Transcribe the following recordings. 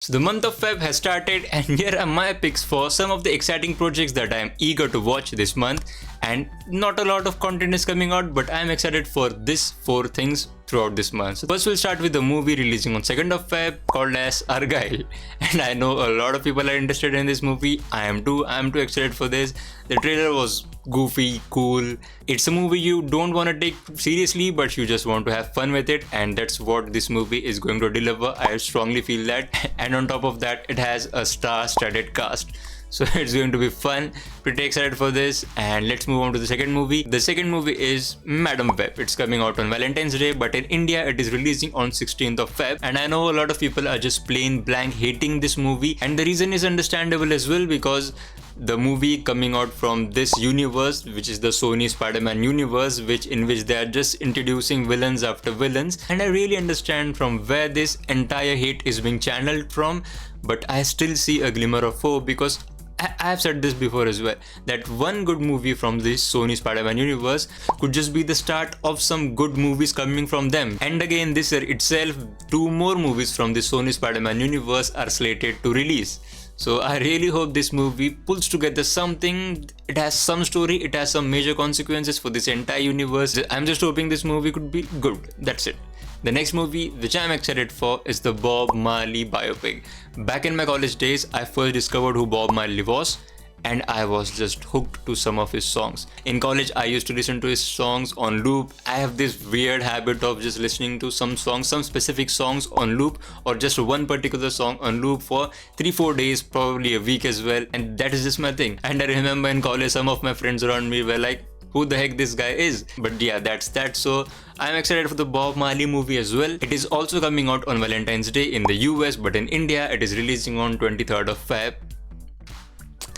So the month of Feb has started and here are my picks for some of the exciting projects that I am eager to watch this month. And not a lot of content is coming out, but I am excited for these four things throughout this month. So first we'll start with the movie releasing on 2nd of Feb called as Argyle. And I know a lot of people are interested in this movie. I am too excited for this. The trailer was goofy, cool. It's a movie you don't want to take seriously, but you just want to have fun with it, and that's what this movie is going to deliver. I strongly feel that. And on top of that, it has a star-studded cast. So it's going to be fun. Pretty excited for this. And let's move on to the second movie. The second movie is Madam Web. It's coming out on Valentine's Day, but in India it is releasing on 16th of Feb. And I know a lot of people are just plain blank hating this movie, and the reason is understandable as well, because the movie coming out from this universe, which is the Sony Spider-Man universe, in which they are just introducing villains after villains, and I really understand from where this entire hate is being channeled from, but I still see a glimmer of hope, because I have said this before as well, that one good movie from this Sony Spider-Man universe could just be the start of some good movies coming from them. And again, this year itself, 2 more movies from the Sony Spider-Man universe are slated to release. So I really hope this movie pulls together something. It has some story, it has some major consequences for this entire universe. I'm just hoping this movie could be good. That's it. The next movie which I'm excited for is the Bob Marley biopic. Back in my college days, I first discovered who Bob Marley was, and I was just hooked to some of his songs. In college, I used to listen to his songs on loop. I have this weird habit of just listening to some specific songs on loop, or just one particular song on loop for 3-4 days, probably a week as well, and that is just my thing. And I remember in college, some of my friends around me were like, who the heck this guy is? But yeah, that's that. So I'm excited for the Bob Marley movie as well. It is also coming out on Valentine's Day in the US, but in India it is releasing on 23rd of Feb.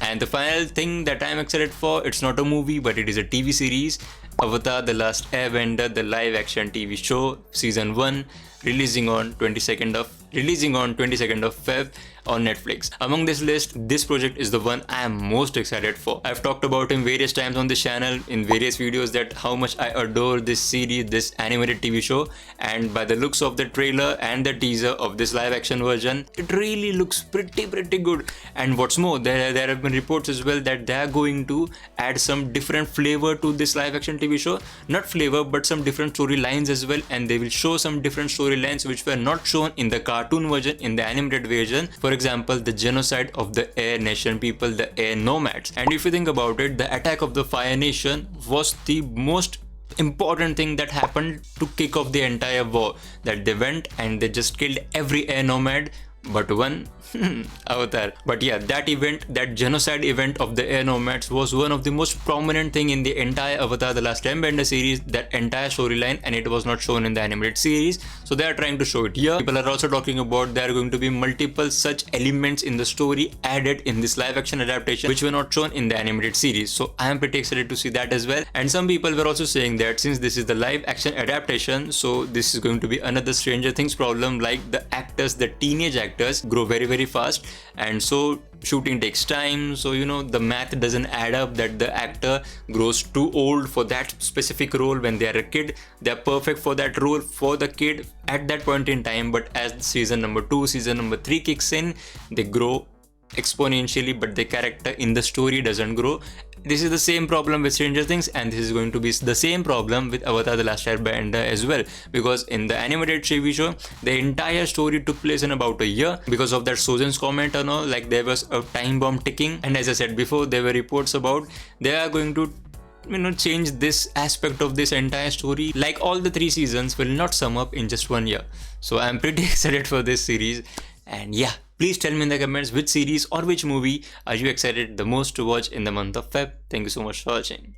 And the final thing that I'm excited for, it's not a movie, but it is a TV series, Avatar: The Last Airbender, the live action TV show, season 1, releasing on 22nd of Feb on Netflix. Among this list, this project is the one I am most excited for. I've talked about him various times on this channel in various videos that how much I adore this series, this animated TV show, and by the looks of the trailer and the teaser of this live action version, it really looks pretty good. And what's more, there have been reports as well that they are going to add some different flavor to this live action TV show. Not flavor, but some different storylines as well, and they will show some different storylines which were not shown in the cartoon version, in the animated version. For example, the genocide of the Air Nation people, the Air Nomads. And if you think about it, the attack of the Fire Nation was the most important thing that happened to kick off the entire war. That they went and they just killed every Air Nomad but one, Avatar. But yeah, that event, that genocide event of the Air Nomads was one of the most prominent thing in the entire Avatar: The Last Airbender series, that entire storyline, and it was not shown in the animated series. So they are trying to show it here. People are also talking about there are going to be multiple such elements in the story added in this live action adaptation which were not shown in the animated series. So I am pretty excited to see that as well. And some people were also saying that since this is the live action adaptation, so this is going to be another Stranger Things problem, like the actors, the teenage actors grow very fast, and so shooting takes time. So you know, the math doesn't add up that the actor grows too old for that specific role when they are a kid. They are perfect for that role for the kid at that point in time, but as season number 2, season number 3 kicks in, they grow exponentially, but the character in the story doesn't grow. This is the same problem with Stranger Things, and this is going to be the same problem with Avatar: The Last Airbender as well, because in the animated TV show, the entire story took place in about a year because of that Sozin's comment and all. Like, there was a time bomb ticking, and as I said before, there were reports about they are going to change this aspect of this entire story. Like, all the 3 seasons will not sum up in just 1 year. So I'm pretty excited for this series. And yeah, please tell me in the comments which series or which movie are you excited the most to watch in the month of Feb. Thank you so much for watching.